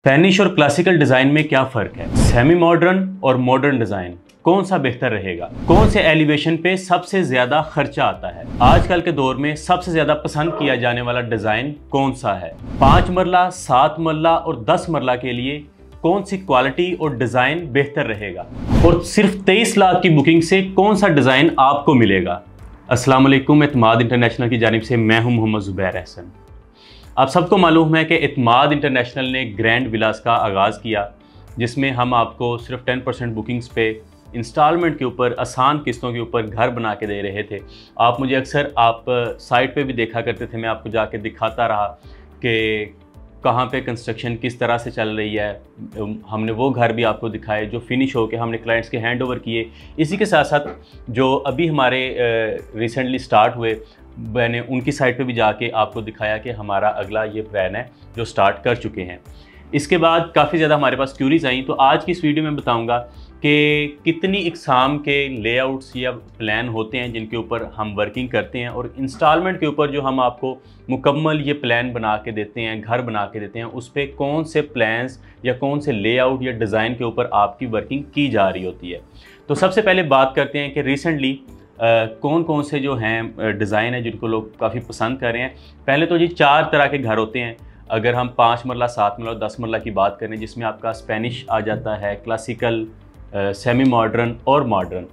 Spanish और classical design में क्या फ़र्क है? सेमी मॉडर्न और मॉडर्न डिज़ाइन कौन सा बेहतर रहेगा? कौन से एलिवेशन पे सबसे ज़्यादा खर्चा आता है? आजकल के दौर में सबसे ज़्यादा पसंद किया जाने वाला डिज़ाइन कौन सा है? 5 मरला, 7 मरला और 10 मरला के लिए कौन सी क्वालिटी और डिज़ाइन बेहतर रहेगा? और सिर्फ 23 लाख की बुकिंग से कौन सा डिज़ाइन आपको मिलेगा? अस्सलाम वालेकुम, एतमाद इंटरनेशनल की जानिब से मैं हूं मोहम्मद ज़ुबैर अहसन। आप सबको मालूम है कि एतमाद इंटरनेशनल ने ग्रैंड विलास का आगाज़ किया, जिसमें हम आपको सिर्फ 10% बुकिंग्स पे इंस्टॉलमेंट के ऊपर आसान किस्तों के ऊपर घर बना के दे रहे थे। आप मुझे अक्सर आप साइट पे भी देखा करते थे, मैं आपको जाके दिखाता रहा कि कहाँ पे कंस्ट्रक्शन किस तरह से चल रही है। हमने वो घर भी आपको दिखाए जो फिनिश हो के हमने क्लाइंट्स के हैंड ओवर किए। इसी के साथ साथ जो अभी हमारे रिसेंटली स्टार्ट हुए, मैंने उनकी साइट पे भी जाके आपको दिखाया कि हमारा अगला ये प्लान है जो स्टार्ट कर चुके हैं। इसके बाद काफ़ी ज़्यादा हमारे पास क्यूरीज आई, तो आज की इस वीडियो में बताऊंगा कि कितनी इकसाम के लेआउट्स या प्लान होते हैं जिनके ऊपर हम वर्किंग करते हैं, और इंस्टॉलमेंट के ऊपर जो हम आपको मुकम्मल ये प्लान बना के देते हैं, घर बना के देते हैं, उस पर कौन से प्लान्स या कौन से लेआउट या डिज़ाइन के ऊपर आपकी वर्किंग की जा रही होती है। तो सबसे पहले बात करते हैं कि रिसेंटली कौन कौन से जो हैं डिज़ाइन है जिनको लोग काफ़ी पसंद कर रहे हैं। पहले तो जी 4 तरह के घर होते हैं। अगर हम 5 मरला, 7 मरला और 10 मरला की बात करें, जिसमें आपका स्पेनिश आ जाता है, क्लासिकल, सेमी मॉडर्न और मॉडर्न,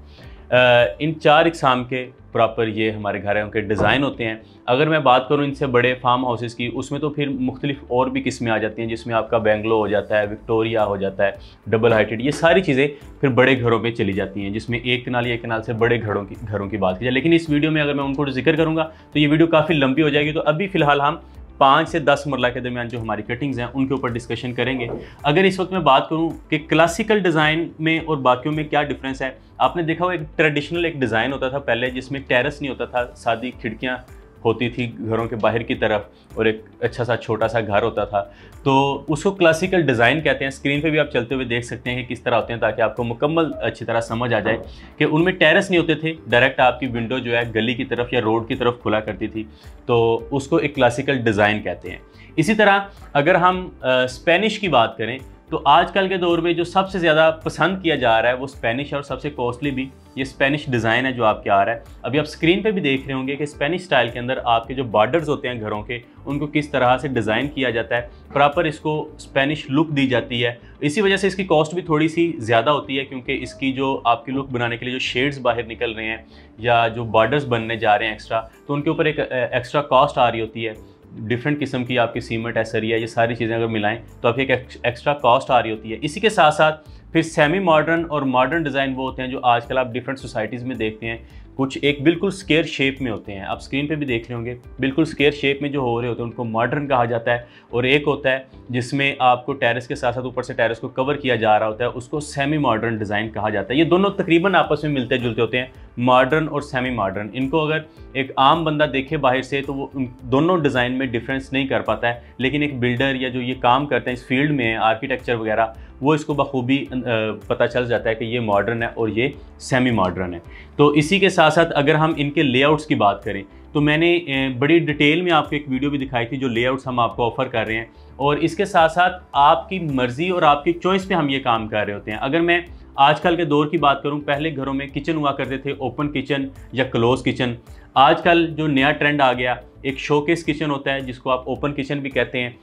इन 4 इकसाम के प्रॉपर ये हमारे घरों के डिज़ाइन होते हैं। अगर मैं बात करूँ इनसे बड़े फार्म हाउसेस की, उसमें तो फिर मुख्तलिफ और भी किस्में आ जाती हैं, जिसमें आपका बेंगलो हो जाता है, विक्टोरिया हो जाता है, डबल हाइटेड, ये सारी चीज़ें फिर बड़े घरों पे चली जाती हैं, जिसमें एक कनाल या एक कनाल से बड़े घरों की बात की जाए। लेकिन इस वीडियो में अगर मैं उनको जिक्र करूँगा तो ये वीडियो काफ़ी लंबी हो जाएगी। तो अभी फ़िलहाल हम 5 से 10 मरला के दरमियान जो हमारी कटिंग्स हैं उनके ऊपर डिस्कशन करेंगे। अगर इस वक्त मैं बात करूं कि क्लासिकल डिज़ाइन में और बाकियों में क्या डिफरेंस है, आपने देखा हो एक ट्रेडिशनल एक डिज़ाइन होता था पहले, जिसमें टेरेस नहीं होता था, सादी खिड़कियां होती थी घरों के बाहर की तरफ, और एक अच्छा सा छोटा सा घर होता था, तो उसको क्लासिकल डिज़ाइन कहते हैं। स्क्रीन पे भी आप चलते हुए देख सकते हैं कि किस तरह होते हैं, ताकि आपको मुकम्मल अच्छी तरह समझ आ जाए कि उनमें टेरेस नहीं होते थे, डायरेक्ट आपकी विंडो जो है गली की तरफ या रोड की तरफ खुला करती थी, तो उसको एक क्लासिकल डिज़ाइन कहते हैं। इसी तरह अगर हम स्पेनिश की बात करें, तो आजकल के दौर में जो सबसे ज़्यादा पसंद किया जा रहा है वो स्पेनिश है, और सबसे कॉस्टली भी ये स्पेनिश डिज़ाइन है जो आपके आ रहा है। अभी आप स्क्रीन पे भी देख रहे होंगे कि स्पेनिश स्टाइल के अंदर आपके जो बॉर्डर्स होते हैं घरों के, उनको किस तरह से डिज़ाइन किया जाता है, प्रॉपर इसको स्पेनिश लुक दी जाती है। इसी वजह से इसकी कॉस्ट भी थोड़ी सी ज़्यादा होती है, क्योंकि इसकी जो आपकी लुक बनाने के लिए जो शेड्स बाहर निकल रहे हैं या जो बॉर्डर्स बनने जा रहे हैं एक्स्ट्रा, तो उनके ऊपर एक एक्स्ट्रा कॉस्ट आ रही होती है। डिफरेंट किस्म की आपकी सीमेंट है, सरिया, ये सारी चीज़ें अगर मिलाएं तो आपकी एक एक्स्ट्रा कॉस्ट आ रही होती है। इसी के साथ साथ फिर सेमी मॉडर्न और मॉडर्न डिज़ाइन वो होते हैं जो आजकल आप डिफरेंट सोसाइटीज़ में देखते हैं। कुछ एक बिल्कुल स्क्वायर शेप में होते हैं, आप स्क्रीन पे भी देख रहे होंगे, बिल्कुल स्क्वायर शेप में जो हो रहे होते हैं उनको मॉडर्न कहा जाता है। और एक होता है जिसमें आपको टेरेस के साथ साथ ऊपर से टेरेस को कवर किया जा रहा होता है, उसको सेमी मॉडर्न डिज़ाइन कहा जाता है। ये दोनों तकरीबन आपस में मिलते जुलते होते हैं, मॉडर्न और सेमी मॉडर्न। इनको अगर एक आम बंदा देखे बाहर से तो वो उन दोनों डिज़ाइन में डिफरेंस नहीं कर पाता है, लेकिन एक बिल्डर या जो ये काम करते हैं इस फील्ड में, आर्किटेक्चर वगैरह, वो इसको बखूबी पता चल जाता है कि ये मॉडर्न है और ये सेमी मॉडर्न है। तो इसी के साथ साथ अगर हम इनके लेआउट्स की बात करें, तो मैंने बड़ी डिटेल में आपको एक वीडियो भी दिखाई थी जो लेआउट्स हम आपको ऑफ़र कर रहे हैं, और इसके साथ साथ आपकी मर्ज़ी और आपकी चॉइस पे हम ये काम कर रहे होते हैं। अगर मैं आजकल के दौर की बात करूं, पहले घरों में किचन हुआ करते थे, ओपन किचन या क्लोज किचन। आजकल जो नया ट्रेंड आ गया, एक शोकेस किचन होता है जिसको आप ओपन किचन भी कहते हैं।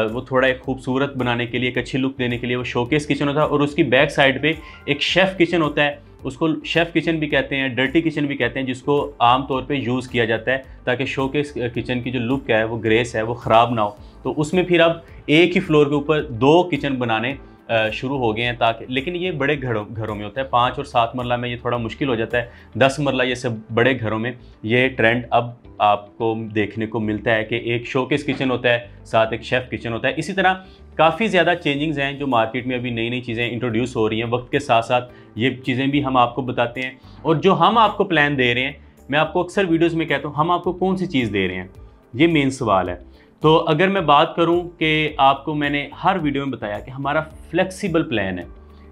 वो थोड़ा एक खूबसूरत बनाने के लिए, एक अच्छी लुक देने के लिए वो शोकेस किचन होता है, और उसकी बैक साइड पे एक शेफ़ किचन होता है, उसको शेफ़ किचन भी कहते हैं, डर्टी किचन भी कहते हैं, जिसको आम तौर पे यूज़ किया जाता है ताकि शोकेस किचन की जो लुक है, वो ग्रेस है, वो ख़राब ना हो। तो उसमें फिर अब एक ही फ्लोर के ऊपर 2 किचन बनाने शुरू हो गए हैं, ताकि, लेकिन ये बड़े घरों में होता है। 5 और 7 मरला में ये थोड़ा मुश्किल हो जाता है, 10 मरला ये सब बड़े घरों में ये ट्रेंड अब आपको देखने को मिलता है कि एक शोकेस किचन होता है, साथ एक शेफ़ किचन होता है। इसी तरह काफ़ी ज़्यादा चेंजिंग्स हैं जो मार्केट में अभी नई नई चीज़ें इंट्रोड्यूस हो रही हैं। वक्त के साथ साथ ये चीज़ें भी हम आपको बताते हैं, और जो हम आपको प्लान दे रहे हैं, मैं आपको अक्सर वीडियोज़ में कहता हूँ हम आपको कौन सी चीज़ दे रहे हैं, ये मेन सवाल है। तो अगर मैं बात करूं कि आपको मैंने हर वीडियो में बताया कि हमारा फ्लेक्सिबल प्लान है,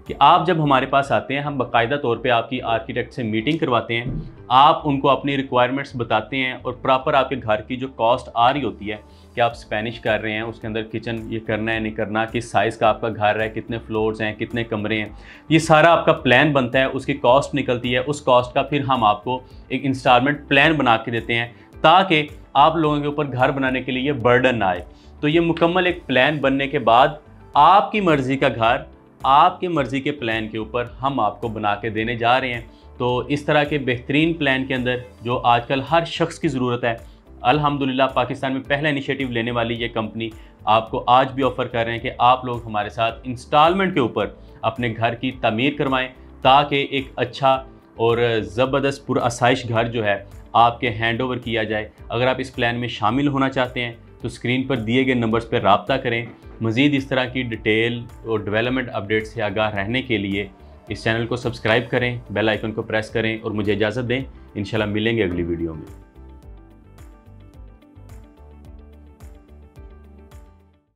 कि आप जब हमारे पास आते हैं, हम बाकायदा तौर पे आपकी आर्किटेक्ट से मीटिंग करवाते हैं, आप उनको अपनी रिक्वायरमेंट्स बताते हैं और प्रॉपर आपके घर की जो कॉस्ट आ रही होती है कि आप स्पेनिश कर रहे हैं, उसके अंदर किचन ये करना है नहीं करना, किस साइज़ का आपका घर है, कितने फ्लोर्स हैं, कितने कमरे हैं, ये सारा आपका प्लान बनता है, उसकी कॉस्ट निकलती है। उस कॉस्ट का फिर हम आपको एक इंस्टॉलमेंट प्लान बना के देते हैं ताकि आप लोगों के ऊपर घर बनाने के लिए ये बर्डन ना आए। तो ये मुकम्मल एक प्लान बनने के बाद आपकी मर्ज़ी का घर आपके मर्ज़ी के प्लान के ऊपर हम आपको बना के देने जा रहे हैं। तो इस तरह के बेहतरीन प्लान के अंदर जो आजकल हर शख्स की ज़रूरत है, अल्हम्दुलिल्लाह पाकिस्तान में पहला इनिशिएटिव लेने वाली ये कंपनी आपको आज भी ऑफ़र कर रहे हैं कि आप लोग हमारे साथ इंस्टॉलमेंट के ऊपर अपने घर की तमीर करवाएं ताकि एक अच्छा और ज़बरदस्त पुरआसाइश घर जो है आपके हैंड ओवर किया जाए। अगर आप इस प्लान में शामिल होना चाहते हैं तो स्क्रीन पर दिए गए नंबर्स पर रब्ता करें। मज़ीद इस तरह की डिटेल और डेवलपमेंट अपडेट से आगाह रहने के लिए इस चैनल को सब्सक्राइब करें, बेल आइकन को प्रेस करें और मुझे इजाज़त दें। इंशाल्लाह मिलेंगे अगली वीडियो में।